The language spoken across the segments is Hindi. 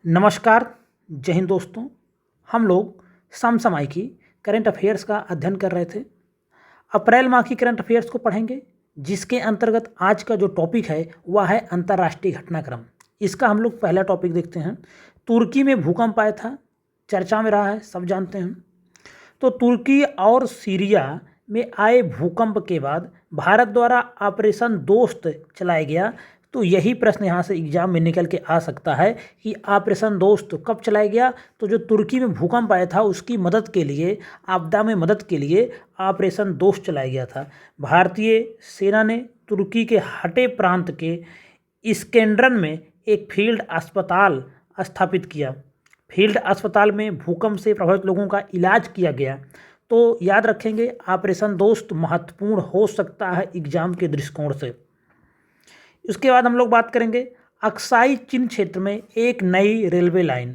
नमस्कार। जय हिंद दोस्तों। हम लोग समसामयिकी करंट अफेयर्स का अध्ययन कर रहे थे। अप्रैल माह की करंट अफेयर्स को पढ़ेंगे, जिसके अंतर्गत आज का जो टॉपिक है वह है अंतर्राष्ट्रीय घटनाक्रम। इसका हम लोग पहला टॉपिक देखते हैं। तुर्की में भूकंप आया था, चर्चा में रहा है, सब जानते हैं। तो तुर्की और सीरिया में आए भूकंप के बाद भारत द्वारा ऑपरेशन दोस्त चलाया गया। तो यही प्रश्न यहाँ से एग्जाम में निकल के आ सकता है कि ऑपरेशन दोस्त कब चलाया गया। तो जो तुर्की में भूकंप आया था उसकी मदद के लिए, आपदा में मदद के लिए ऑपरेशन दोस्त चलाया गया था। भारतीय सेना ने तुर्की के हटे प्रांत के इस्केंड्रन में एक फील्ड अस्पताल स्थापित किया। फील्ड अस्पताल में भूकंप से प्रभावित लोगों का इलाज किया गया। तो याद रखेंगे, ऑपरेशन दोस्त महत्वपूर्ण हो सकता है एग्जाम के दृष्टिकोण से। उसके बाद हम लोग बात करेंगे अक्साई चीन क्षेत्र में एक नई रेलवे लाइन।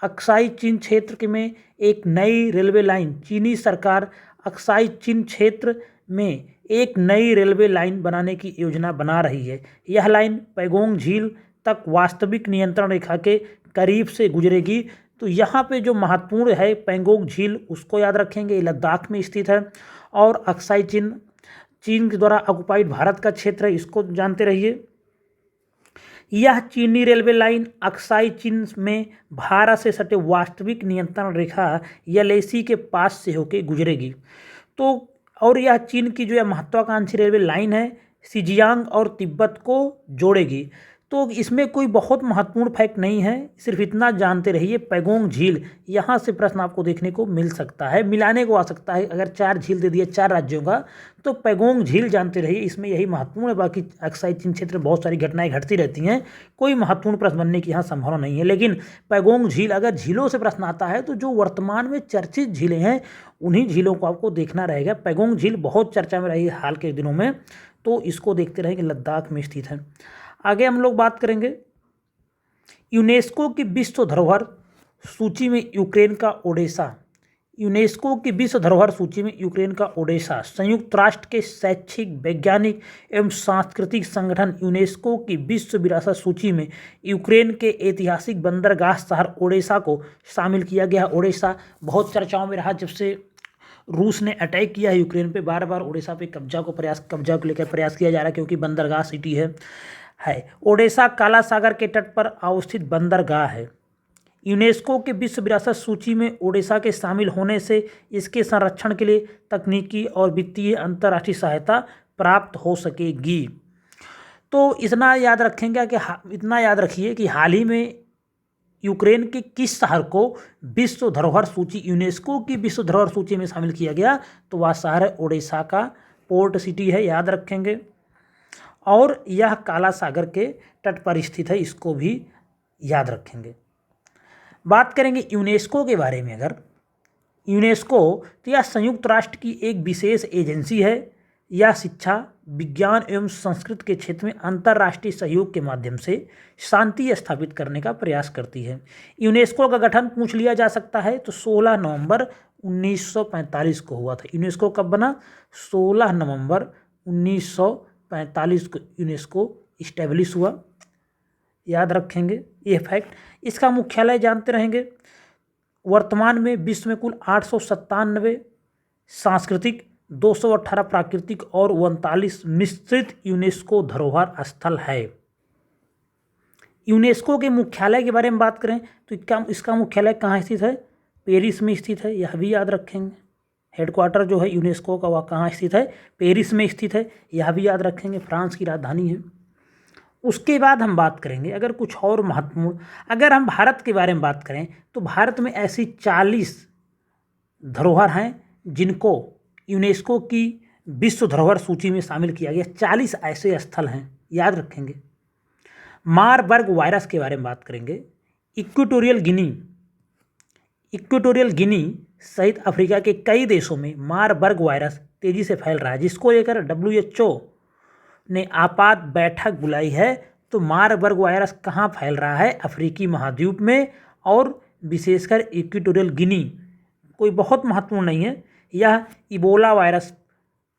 अक्साई चीन क्षेत्र में एक नई रेलवे लाइन, चीनी सरकार अक्साई चीन क्षेत्र में एक नई रेलवे लाइन बनाने की योजना बना रही है। यह लाइन पैगोंग झील तक वास्तविक नियंत्रण रेखा के करीब से गुजरेगी। तो यहाँ पे जो महत्वपूर्ण है पैंगोंग झील, उसको याद रखेंगे, लद्दाख में स्थित है। और अक्साई चीन के द्वारा ऑक्युपाइड भारत का क्षेत्र है, इसको जानते रहिए। यह चीनी रेलवे लाइन अक्साई चीन में भारत से सटे वास्तविक नियंत्रण रेखा एलएसी के पास से होकर गुजरेगी। तो और यह चीन की जो महत्वाकांक्षी रेलवे लाइन है, सिजियांग और तिब्बत को जोड़ेगी। तो इसमें कोई बहुत महत्वपूर्ण फैक्ट नहीं है, सिर्फ इतना जानते रहिए पैगोंग झील, यहाँ से प्रश्न आपको देखने को मिल सकता है, मिलाने को आ सकता है। अगर 4 झील दे दिए 4 राज्यों का, तो पैगोंग झील जानते रहिए, इसमें यही महत्वपूर्ण है। बाकी अक्साई चीन क्षेत्र में बहुत सारी घटनाएं घटती रहती हैं, कोई महत्वपूर्ण प्रश्न बनने की यहाँ संभावना नहीं है। लेकिन पैगोंग झील, अगर झीलों से प्रश्न आता है तो जो वर्तमान में चर्चित झीलें हैं उन्हीं झीलों को आपको देखना रहेगा। पैगोंग झील बहुत चर्चा में रही हाल के दिनों में, तो इसको देखते रहेंगे, लद्दाख में स्थित है। आगे हम लोग बात करेंगे यूनेस्को की विश्व धरोहर सूची में यूक्रेन का ओडेसा। यूनेस्को की विश्व धरोहर सूची में यूक्रेन का ओडेसा। संयुक्त राष्ट्र के शैक्षिक, वैज्ञानिक एवं सांस्कृतिक संगठन यूनेस्को की विश्व विरासत सूची में यूक्रेन के ऐतिहासिक बंदरगाह शहर ओडेसा को शामिल किया गया। ओडेसा बहुत चर्चाओं में रहा, जब से रूस ने अटैक किया है यूक्रेन पे, बार बार ओडेसा पे कब्जा को लेकर प्रयास किया जा रहा है, क्योंकि बंदरगाह सिटी है। ओडेसा काला सागर के तट पर अवस्थित बंदरगाह है। यूनेस्को के विश्व विरासत सूची में ओडेसा के शामिल होने से इसके संरक्षण के लिए तकनीकी और वित्तीय अंतर्राष्ट्रीय सहायता प्राप्त हो सकेगी। तो इतना याद रखिए कि हाल ही में यूक्रेन के किस शहर को विश्व धरोहर सूची, यूनेस्को की विश्व धरोहर सूची में शामिल किया गया, तो वह शहर है ओडेसा का, पोर्ट सिटी है, याद रखेंगे। और यह काला सागर के तट पर स्थित है, इसको भी याद रखेंगे। बात करेंगे यूनेस्को के बारे में। अगर यूनेस्को, तो यह संयुक्त राष्ट्र की एक विशेष एजेंसी है। यह शिक्षा, विज्ञान एवं संस्कृति के क्षेत्र में अंतर्राष्ट्रीय सहयोग के माध्यम से शांति स्थापित करने का प्रयास करती है। यूनेस्को का गठन पूछ लिया जा सकता है, तो 16 नवंबर 1945 को हुआ था। यूनेस्को कब बना? 16 नवंबर 1945 को यूनेस्को इस्टेब्लिश हुआ, याद रखेंगे ये फैक्ट। इसका मुख्यालय जानते रहेंगे। वर्तमान में विश्व में कुल 897 सांस्कृतिक, 218 प्राकृतिक और 39 मिश्रित यूनेस्को धरोहर स्थल है। यूनेस्को के मुख्यालय के बारे में बात करें तो इसका मुख्यालय कहाँ स्थित है? पेरिस में स्थित है, यह भी याद रखेंगे। हेडक्वार्टर जो है यूनेस्को का वह कहाँ स्थित है? पेरिस में स्थित है, यह भी याद रखेंगे, फ्रांस की राजधानी है। उसके बाद हम बात करेंगे अगर कुछ और महत्वपूर्ण, अगर हम भारत के बारे में बात करें तो भारत में ऐसी 40 धरोहर हैं जिनको यूनेस्को की विश्व धरोहर सूची में शामिल किया गया। 40 ऐसे स्थल हैं, याद रखेंगे। मारबर्ग वायरस के बारे में बात करेंगे। इक्वेटोरियल गिनी सहित अफ्रीका के कई देशों में मारबर्ग वायरस तेजी से फैल रहा है, जिसको लेकर WHO ने आपात बैठक बुलाई है। तो मारबर्ग वायरस कहाँ फैल रहा है? अफ्रीकी महाद्वीप में, और विशेषकर इक्वेटोरियल गिनी। कोई बहुत महत्वपूर्ण नहीं है, यह इबोला वायरस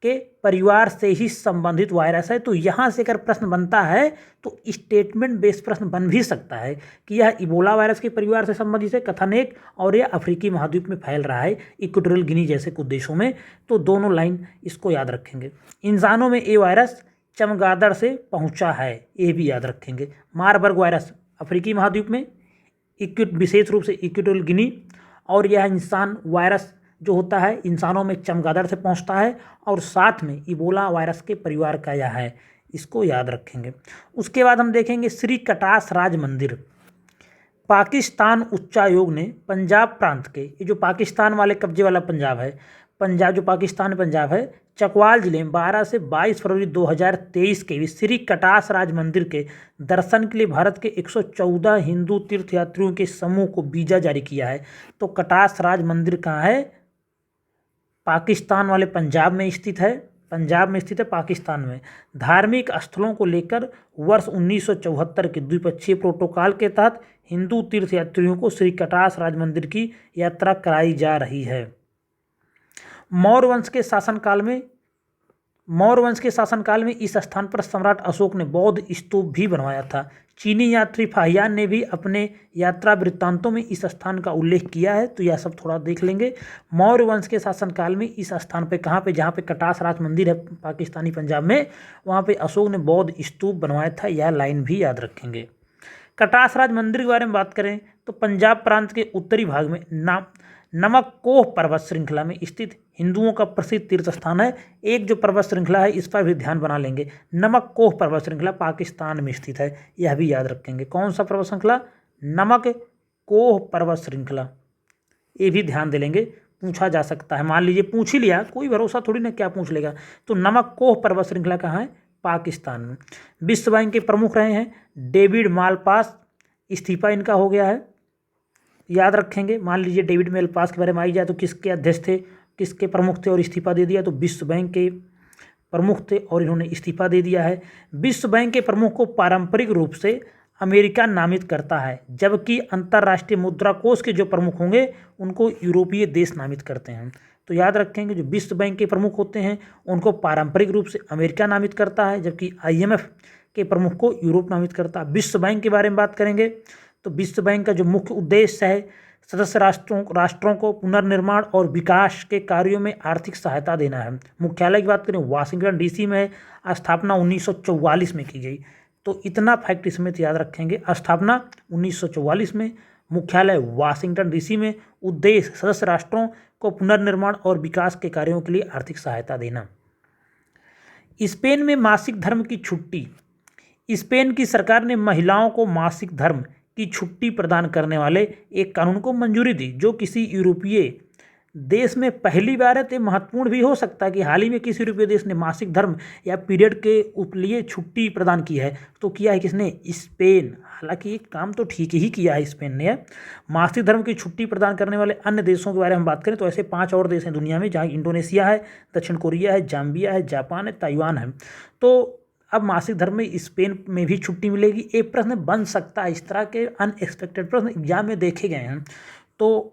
के परिवार से ही संबंधित वायरस है। तो यहाँ से अगर प्रश्न बनता है तो स्टेटमेंट बेस्ड प्रश्न बन भी सकता है कि यह इबोला वायरस के परिवार से संबंधित है, कथन एक, और यह अफ्रीकी महाद्वीप में फैल रहा है, इक्वेटोरियल गिनी जैसे कुछ देशों में। तो दोनों लाइन इसको याद रखेंगे। इंसानों में ये वायरस चमगादड़ से पहुंचा है, ये भी याद रखेंगे। मारबर्ग वायरस अफ्रीकी महाद्वीप में, विशेष रूप से इक्वेटोरियल गिनी, और यह इंसान वायरस जो होता है इंसानों में चमगादड़ से पहुंचता है, और साथ में इबोला वायरस के परिवार का यह है, इसको याद रखेंगे। उसके बाद हम देखेंगे श्री कटास राज मंदिर। पाकिस्तान उच्चायोग ने पंजाब प्रांत के, ये जो पाकिस्तान वाले कब्जे वाला पंजाब है, पंजाब जो पाकिस्तान में पंजाब है, चकवाल जिले में 12 से 22 फरवरी 2023 के भी श्री कटास राज मंदिर के दर्शन के लिए भारत के 114 हिंदू तीर्थयात्रियों के समूह को वीजा जारी किया है। तो कटास राज मंदिर कहाँ है? पाकिस्तान वाले पंजाब में स्थित है, पंजाब में स्थित है पाकिस्तान में। धार्मिक स्थलों को लेकर वर्ष 1974 के द्विपक्षीय प्रोटोकॉल के तहत हिंदू तीर्थयात्रियों को श्री कटास राज मंदिर की यात्रा कराई जा रही है। मौर्य वंश के शासनकाल में इस स्थान पर सम्राट अशोक ने बौद्ध स्तूप भी बनवाया था। चीनी यात्री फाहियान ने भी अपने यात्रा वृत्तांतों में इस स्थान का उल्लेख किया है। तो यह सब थोड़ा देख लेंगे। मौर्य वंश के शासनकाल में इस स्थान पे कहाँ पे, जहाँ पे कटास राज मंदिर है पाकिस्तानी पंजाब में, वहाँ पे अशोक ने बौद्ध स्तूप बनवाया था। यह लाइन भी याद रखेंगे। कटास राज मंदिर के बारे में बात करें तो पंजाब प्रांत के उत्तरी भाग में नमककोह पर्वत श्रृंखला में स्थित हिंदुओं का प्रसिद्ध तीर्थ स्थान है। एक जो पर्वत श्रृंखला है इस पर भी ध्यान बना लेंगे। नमककोह पर्वत श्रृंखला पाकिस्तान में स्थित है, यह भी याद रखेंगे। कौन सा पर्वत श्रृंखला? नमककोह पर्वत श्रृंखला, ये भी ध्यान दे लेंगे, पूछा जा सकता है। मान लीजिए पूछ ही लिया, कोई भरोसा थोड़ी ना क्या पूछ लेगा। तो नमककोह पर्वत श्रृंखला कहाँ है? पाकिस्तान में। विश्व बैंक के प्रमुख रहे हैं डेविड मालपास, इस्तीफा इनका हो गया है, याद रखेंगे। मान लीजिए डेविड मालपास के बारे में आई जाए तो किसके अध्यक्ष थे, किसके प्रमुख थे और इस्तीफा दे दिया? तो विश्व बैंक के प्रमुख थे और इन्होंने इस्तीफा दे दिया है। विश्व बैंक के प्रमुख को पारंपरिक रूप से अमेरिका नामित करता है, जबकि अंतर्राष्ट्रीय मुद्रा कोष के जो प्रमुख होंगे उनको यूरोपीय देश नामित करते हैं। तो याद रखेंगे जो विश्व बैंक के प्रमुख होते हैं उनको पारंपरिक रूप से अमेरिका नामित करता है, जबकि IMF के प्रमुख को यूरोप नामित करता है। विश्व बैंक के बारे में बात करेंगे तो विश्व बैंक का जो मुख्य उद्देश्य है सदस्य राष्ट्रों को पुनर्निर्माण और विकास के कार्यों में आर्थिक सहायता देना है। मुख्यालय की बात करें वाशिंगटन DC में, स्थापना 1944 में की गई। तो इतना फैक्ट इसमें याद रखेंगे, स्थापना 1944 में, मुख्यालय वाशिंगटन DC में, उद्देश्य सदस्य राष्ट्रों को पुनर्निर्माण और विकास के कार्यों के लिए आर्थिक सहायता देना। स्पेन में मासिक धर्म की छुट्टी। स्पेन की सरकार ने महिलाओं को मासिक धर्म की छुट्टी प्रदान करने वाले एक कानून को मंजूरी दी, जो किसी यूरोपीय देश में पहली बार है। तो महत्वपूर्ण भी हो सकता है कि हाल ही में किसी यूरोपीय देश ने मासिक धर्म या पीरियड के लिए छुट्टी प्रदान की है। तो किया है किसने? स्पेन। हालांकि ये काम तो ठीक ही किया है स्पेन ने। मासिक धर्म की छुट्टी प्रदान करने वाले अन्य देशों के बारे में बात करें तो ऐसे 5 और देश हैं दुनिया में, जहाँ इंडोनेशिया है, दक्षिण कोरिया है, जाम्बिया है, जापान है, ताइवान है। तो अब मासिक धर्म में स्पेन में भी छुट्टी मिलेगी। एक प्रश्न बन सकता है, इस तरह के अनएक्सपेक्टेड प्रश्न एग्जाम में देखे गए हैं, तो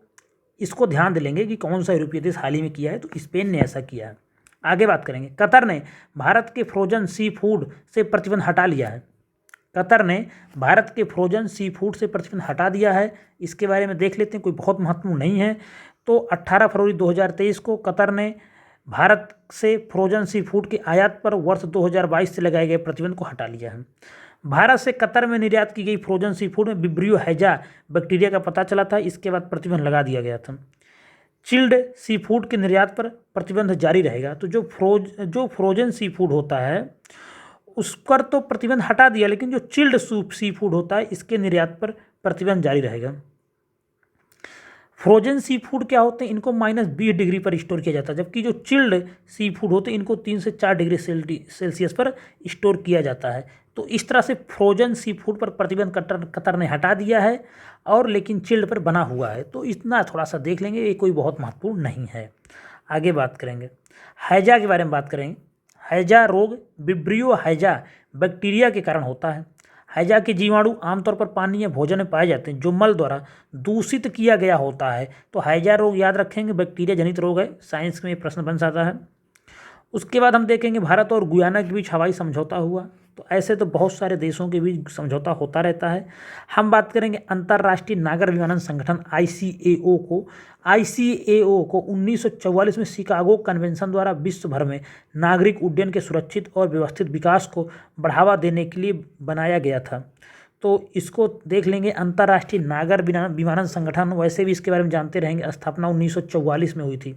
इसको ध्यान दे लेंगे कि कौन सा यूरोपीय देश हाल ही में किया है। तो स्पेन ने ऐसा किया है। आगे बात करेंगे। कतर ने भारत के फ्रोजन सी फूड से प्रतिबंध हटा लिया है। कतर ने भारत के फ्रोजन सी फूड से प्रतिबंध हटा दिया है। इसके बारे में देख लेते हैं, कोई बहुत महत्वपूर्ण नहीं है। तो 18 फरवरी 2023 को कतर ने भारत से फ्रोजन सी फूड के आयात पर वर्ष 2022 से लगाए गए प्रतिबंध को हटा लिया है। भारत से कतर में निर्यात की गई फ्रोजन सी फूड में विब्रियो हैजा बैक्टीरिया का पता चला था, इसके बाद प्रतिबंध लगा दिया गया था। चिल्ड सी फूड के निर्यात पर प्रतिबंध जारी रहेगा। तो जो फ्रोजन सी फूड होता है उस पर तो प्रतिबंध हटा दिया, लेकिन जो चिल्ड सी फूड होता है इसके निर्यात पर प्रतिबंध जारी रहेगा। फ्रोजन सी फूड क्या होते हैं? इनको -20 डिग्री पर स्टोर किया जाता है, जबकि जो चिल्ड सी फूड होते हैं इनको 3 से 4 डिग्री सेल्सियस पर स्टोर किया जाता है। तो इस तरह से फ्रोजन सी फूड पर प्रतिबंध कतर ने हटा दिया है, और लेकिन चिल्ड पर बना हुआ है। तो इतना थोड़ा सा देख लेंगे, ये कोई बहुत महत्वपूर्ण नहीं है। आगे बात करेंगे, हैजा के बारे में बात करेंगे। हैजा रोग विब्रियो हैजा बैक्टीरिया के कारण होता है। हैजा के जीवाणु आमतौर पर पानी या भोजन में पाए जाते हैं जो मल द्वारा दूषित किया गया होता है। तो हैजा रोग याद रखेंगे बैक्टीरिया जनित रोग है, साइंस में प्रश्न बन सकता है। उसके बाद हम देखेंगे भारत और गुयाना के बीच हवाई समझौता हुआ। तो ऐसे तो बहुत सारे देशों के बीच समझौता होता रहता है। हम बात करेंगे अंतर्राष्ट्रीय नागर विमानन संगठन आईसीएओ को 1944 में शिकागो कन्वेंशन द्वारा विश्व भर में नागरिक उड्डयन के सुरक्षित और व्यवस्थित विकास को बढ़ावा देने के लिए बनाया गया था। तो इसको देख लेंगे, अंतर्राष्ट्रीय नागर विमानन संगठन, वैसे भी इसके बारे में जानते रहेंगे, स्थापना 1944 में हुई थी।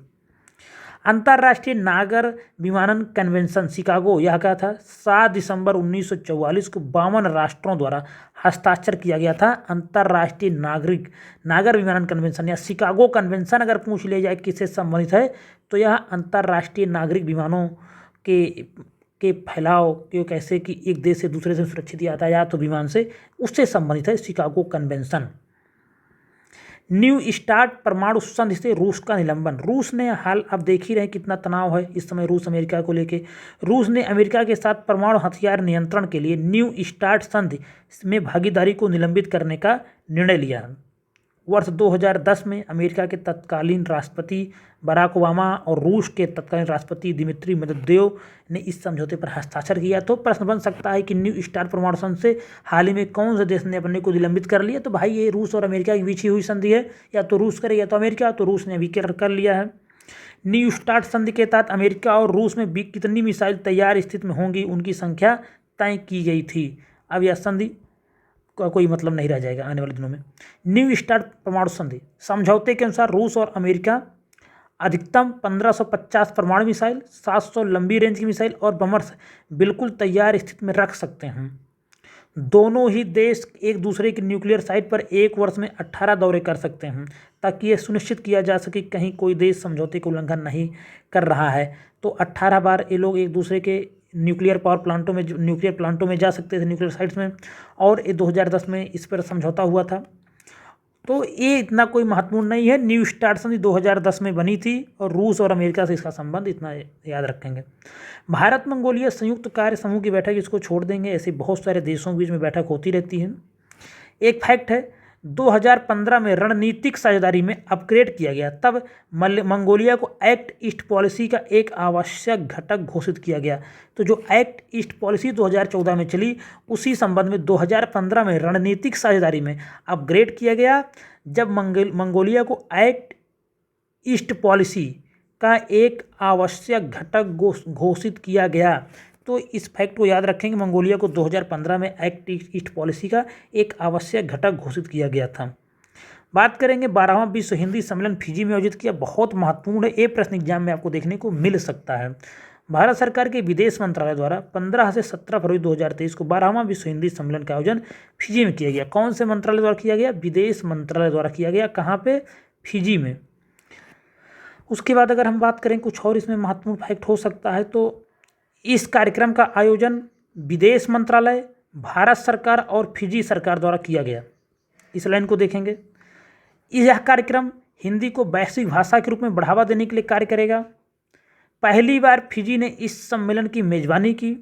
अंतर्राष्ट्रीय नागर विमानन कन्वेंशन शिकागो, यह क्या था, 7 दिसंबर 1944 को 52 राष्ट्रों द्वारा हस्ताक्षर किया गया था। अंतर्राष्ट्रीय नागर विमानन कन्वेंशन या शिकागो कन्वेंशन अगर पूछ लिया जाए किससे संबंधित है, तो यह अंतर्राष्ट्रीय नागरिक विमानों के फैलाव के कैसे कि एक देश से दूसरे से सुरक्षित यातायात तो विमान से, उससे संबंधित है शिकागो कन्वेंशन। न्यू स्टार्ट परमाणु संधि से रूस का निलंबन। रूस ने अब देख ही रहे कितना तनाव है इस समय रूस अमेरिका को लेके। रूस ने अमेरिका के साथ परमाणु हथियार नियंत्रण के लिए न्यू स्टार्ट संधि में भागीदारी को निलंबित करने का निर्णय लिया। वर्ष 2010 में अमेरिका के तत्कालीन राष्ट्रपति बराक ओबामा और रूस के तत्कालीन राष्ट्रपति दिमित्री मेदवेदेव ने इस समझौते पर हस्ताक्षर किया। तो प्रश्न बन सकता है कि न्यू स्टार्ट परमाणु संधि से हाल ही में कौन से देश ने अपने को निलंबित कर लिया। तो भाई ये रूस और अमेरिका के बीच ही हुई संधि है, या तो रूस करे या तो अमेरिका। तो रूस ने अभी कर लिया है। न्यू स्टार्ट संधि के तहत अमेरिका और रूस में कितनी मिसाइल तैयार स्थिति में होंगी, उनकी संख्या तय की गई थी। अब यह संधि का कोई मतलब नहीं रह जाएगा आने वाले दिनों में। न्यू स्टार्ट परमाणु संधि समझौते के अनुसार रूस और अमेरिका अधिकतम 1550 परमाणु मिसाइल, 700 लंबी रेंज की मिसाइल और बमर्स बिल्कुल तैयार स्थिति में रख सकते हैं। दोनों ही देश एक दूसरे की न्यूक्लियर साइट पर एक वर्ष में 18 दौरे कर सकते हैं, ताकि यह सुनिश्चित किया जा सके कहीं कोई देश समझौते का उल्लंघन नहीं कर रहा है। तो 18 बार ये लोग एक दूसरे के न्यूक्लियर प्लांटों में जा सकते थे, न्यूक्लियर साइट्स में। और ये 2010 में इस पर समझौता हुआ था। तो ये इतना कोई महत्वपूर्ण नहीं है। न्यू स्टार्ट संधि 2010 में बनी थी और रूस और अमेरिका से इसका संबंध, इतना याद रखेंगे। भारत मंगोलिया संयुक्त कार्य समूह की बैठक, इसको छोड़ देंगे, ऐसे बहुत सारे देशों के बीच में बैठक होती रहती है। एक फैक्ट है, 2015 में रणनीतिक साझेदारी में अपग्रेड किया गया, तब मंगोलिया को एक्ट ईस्ट पॉलिसी का एक आवश्यक घटक घोषित किया गया। तो जो एक्ट ईस्ट पॉलिसी 2014 में चली, उसी संबंध में 2015 में रणनीतिक साझेदारी में अपग्रेड किया गया, जब मंगोलिया को एक्ट ईस्ट पॉलिसी का एक आवश्यक घटक घोषित किया गया। तो इस फैक्ट को याद रखेंगे, मंगोलिया को 2015 में एक्ट ईस्ट पॉलिसी का एक आवश्यक घटक घोषित किया गया था। बात करेंगे 12वां विश्व हिंदी सम्मेलन फिजी में आयोजित किया, बहुत महत्वपूर्ण है, ये प्रश्न एग्जाम में आपको देखने को मिल सकता है। भारत सरकार के विदेश मंत्रालय द्वारा 15 से 17 फरवरी 2023 को 12वां विश्व हिंदी सम्मेलन का आयोजन फिजी में किया गया। कौन से मंत्रालय द्वारा किया गया? विदेश मंत्रालय द्वारा किया गया। कहाँ पे? फिजी में। उसके बाद अगर हम बात करें कुछ और इसमें महत्वपूर्ण फैक्ट हो सकता है, तो इस कार्यक्रम का आयोजन विदेश मंत्रालय, भारत सरकार और फिजी सरकार द्वारा किया गया। इस लाइन को देखेंगे। यह कार्यक्रम हिंदी को वैश्विक भाषा के रूप में बढ़ावा देने के लिए कार्य करेगा। पहली बार फिजी ने इस सम्मेलन की मेजबानी की।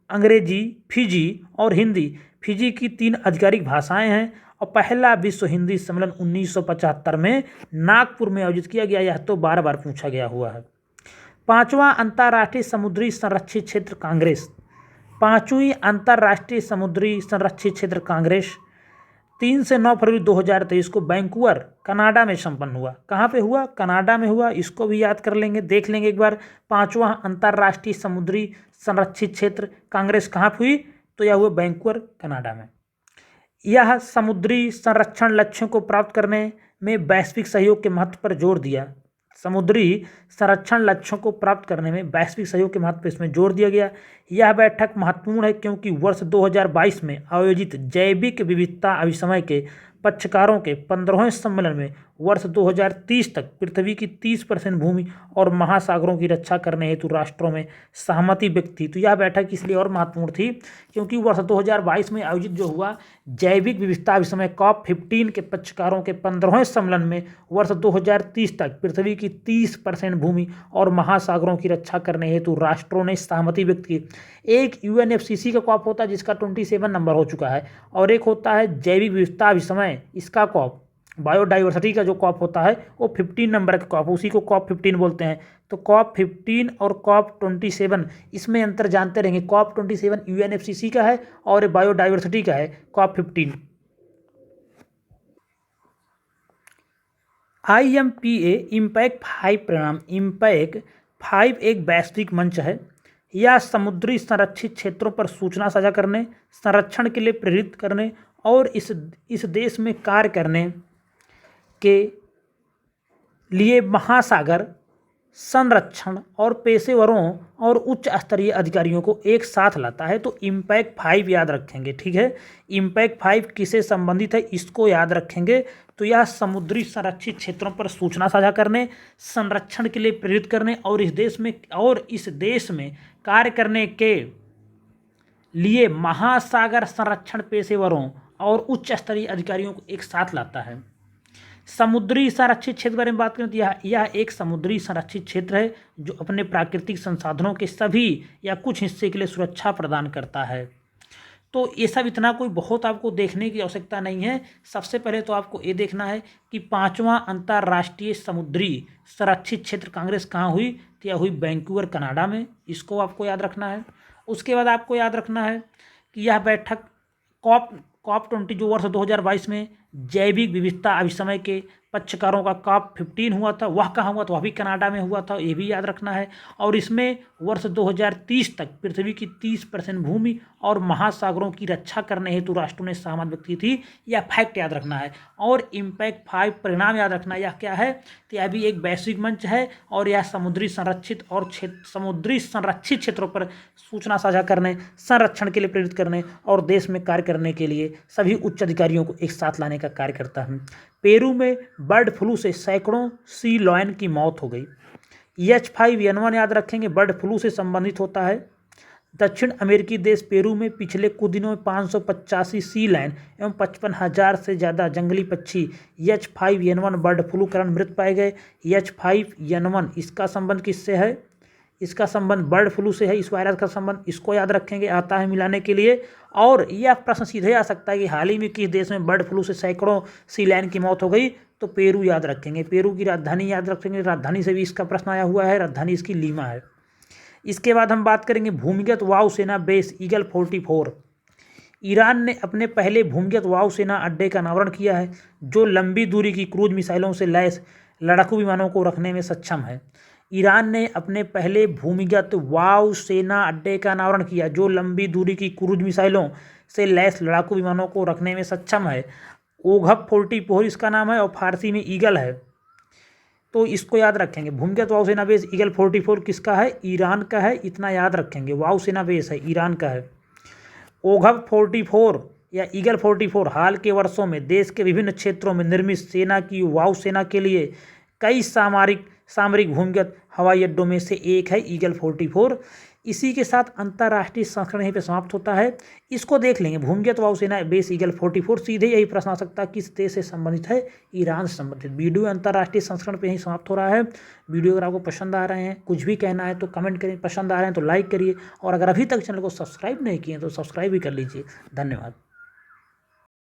अंग्रेजी, फिजी और हिंदी फिजी की 3 आधिकारिक भाषाएं हैं और पहला विश्व हिंदी सम्मेलन 1975 में नागपुर में आयोजित किया गया। यह तो बार बार पूछा गया हुआ है। 5वां अंतर्राष्ट्रीय समुद्री संरक्षित क्षेत्र कांग्रेस, 5वीं अंतर्राष्ट्रीय समुद्री संरक्षित क्षेत्र कांग्रेस 3 से 9 फरवरी 2023 को वैंकूवर, कनाडा में संपन्न हुआ। कहाँ पे हुआ? कनाडा में हुआ। इसको भी याद कर लेंगे, देख लेंगे एक बार। 5वां अंतर्राष्ट्रीय समुद्री संरक्षित क्षेत्र कांग्रेस कहाँ पे हुई? तो यह हुआ वैंकूवर, कनाडा में। यह समुद्री संरक्षण लक्ष्यों को प्राप्त करने में वैश्विक सहयोग के महत्व पर जोर दिया। समुद्री संरक्षण लक्ष्यों को प्राप्त करने में वैश्विक सहयोग के महत्व पर इसमें जोर दिया गया। यह बैठक महत्वपूर्ण है क्योंकि वर्ष 2022 में आयोजित जैविक विविधता अभिसमय के पक्षकारों के 15वें सम्मेलन में वर्ष 2030 तक पृथ्वी की 30% भूमि और महासागरों की रक्षा करने हेतु राष्ट्रों में सहमति व्यक्त थी। तो यह बैठक इसलिए और महत्वपूर्ण थी क्योंकि वर्ष 2022 में आयोजित जो हुआ जैविक विविधता अभिसमय COP15 के पक्षकारों के 15वें सम्मेलन में वर्ष 2030 तक पृथ्वी की 30% भूमि और महासागरों की रक्षा करने हेतु राष्ट्रों ने सहमति व्यक्त की। एक UNFCCC का COP होता है जिसका 27 नंबर हो चुका है, और एक होता है जैविक विविधता अभिसमय, इसका COP बायोडाइवर्सिटी का जो कॉप होता है वो 15 नंबर का कॉप, उसी को कॉप 15 बोलते हैं। तो कॉप 15 और कॉप 27 इसमें अंतर जानते रहेंगे। कॉप 27 यूएनएफसीसी का है और बायोडाइवर्सिटी का है कॉप 15। IMPA इम्पैक्ट 5 परिणाम। इम्पैक्ट 5 एक वैश्विक मंच है। यह समुद्री संरक्षित क्षेत्रों पर सूचना साझा करने, संरक्षण के लिए प्रेरित करने और इस देश में कार्य करने के लिए महासागर संरक्षण और पेशेवरों और उच्च स्तरीय अधिकारियों को एक साथ लाता है। तो इम्पैक्ट 5 याद रखेंगे, ठीक है। इम्पैक्ट 5 किससे संबंधित है इसको याद रखेंगे। तो यह समुद्री संरक्षित क्षेत्रों पर सूचना साझा करने, संरक्षण के लिए प्रेरित करने और इस देश में कार्य करने के लिए महासागर संरक्षण पेशेवरों और उच्च स्तरीय अधिकारियों को एक साथ लाता है। समुद्री संरक्षित क्षेत्र के बारे में बात करें तो यह एक समुद्री संरक्षित क्षेत्र है जो अपने प्राकृतिक संसाधनों के सभी या कुछ हिस्से के लिए सुरक्षा प्रदान करता है। तो ये सब इतना कोई बहुत आपको देखने की आवश्यकता नहीं है। सबसे पहले तो आपको ये देखना है कि 5वां अंतर्राष्ट्रीय समुद्री संरक्षित क्षेत्र कांग्रेस कहाँ हुई, तो यह हुई वैंकूवर कनाडा में। इसको आपको याद रखना है। उसके बाद आपको याद रखना है कि यह बैठक कॉप 20 जो वर्ष 2022 में जैविक विविधता अभिसमय के पक्षकारों का कॉप 15 हुआ था, वह कहाँ हुआ था, वह भी कनाडा में हुआ था, ये भी याद रखना है। और इसमें वर्ष 2030 तक पृथ्वी की 30% भूमि और महासागरों की रक्षा करने हेतु राष्ट्रों ने सहमति व्यक्त की थी। यह फैक्ट याद रखना है। और इम्पैक्ट 5 परिणाम याद रखना है। यह क्या है, तो यह भी एक वैश्विक मंच है और यह समुद्री संरक्षित क्षेत्रों पर सूचना साझा करने, संरक्षण के लिए प्रेरित करने और देश में कार्य करने के लिए सभी उच्च अधिकारियों को एक साथ लाने का कार्य करता है। पेरू में बर्ड फ्लू से सैकड़ों सी लॉयन की मौत हो गई। H5N1 याद रखेंगे, बर्ड फ्लू से संबंधित होता है। दक्षिण अमेरिकी देश पेरू में पिछले कुछ दिनों में 585 सी लायन एवं 55,000 से ज़्यादा जंगली पक्षी H5N1 बर्ड फ्लू कारण मृत पाए गए। H5N1 इसका संबंध किससे है, इसका संबंध बर्ड फ्लू से है। इस वायरस का संबंध इसको याद रखेंगे, आता है मिलाने के लिए। और यह प्रश्न सीधे आ सकता है कि हाल ही में किस देश में बर्ड फ्लू से सैकड़ों सी लायन की मौत हो गई, तो पेरू याद रखेंगे। पेरू की राजधानी याद रखेंगे, राजधानी से भी इसका प्रश्न आया हुआ है, राजधानी इसकी लीमा है। इसके बाद हम बात करेंगे भूमिगत वायुसेना बेस ईगल 44। ईरान ने अपने पहले भूमिगत वायुसेना अड्डे का अनावरण किया है जो लंबी दूरी की क्रूज मिसाइलों से लैस लड़ाकू विमानों को रखने में सक्षम है। ईरान ने अपने पहले भूमिगत वायुसेना अड्डे का अनावरण किया जो लंबी दूरी की क्रूज मिसाइलों से लैस लड़ाकू विमानों को रखने में सक्षम है। ओघब 44 इसका नाम है और फारसी में ईगल है, तो इसको याद रखेंगे। भूमिगत वायुसेना बेस ईगल 44 किसका है, ईरान का है, इतना याद रखेंगे। वायुसेना बेस है, ईरान का है। ओघब 44 या ईगल 44 हाल के वर्षों में देश के विभिन्न क्षेत्रों में निर्मित सेना की वायुसेना के लिए कई सामरिक भूमिगत हवाई अड्डों में से एक है ईगल 44। इसी के साथ अंतर्राष्ट्रीय संस्करण यहीं पे समाप्त होता है। इसको देख लेंगे, भूमिगत वायुसेना बेस ईगल 44। सीधे यही प्रश्न आ सकता है किस देश से संबंधित है, ईरान से संबंधित। वीडियो अंतर्राष्ट्रीय संस्करण पे यहीं समाप्त हो रहा है। वीडियो अगर आपको पसंद आ रहे हैं, कुछ भी कहना है तो कमेंट करिए, पसंद आ रहे हैं तो लाइक करिए और अगर अभी तक चैनल को सब्सक्राइब नहीं किए तो सब्सक्राइब भी कर लीजिए। धन्यवाद।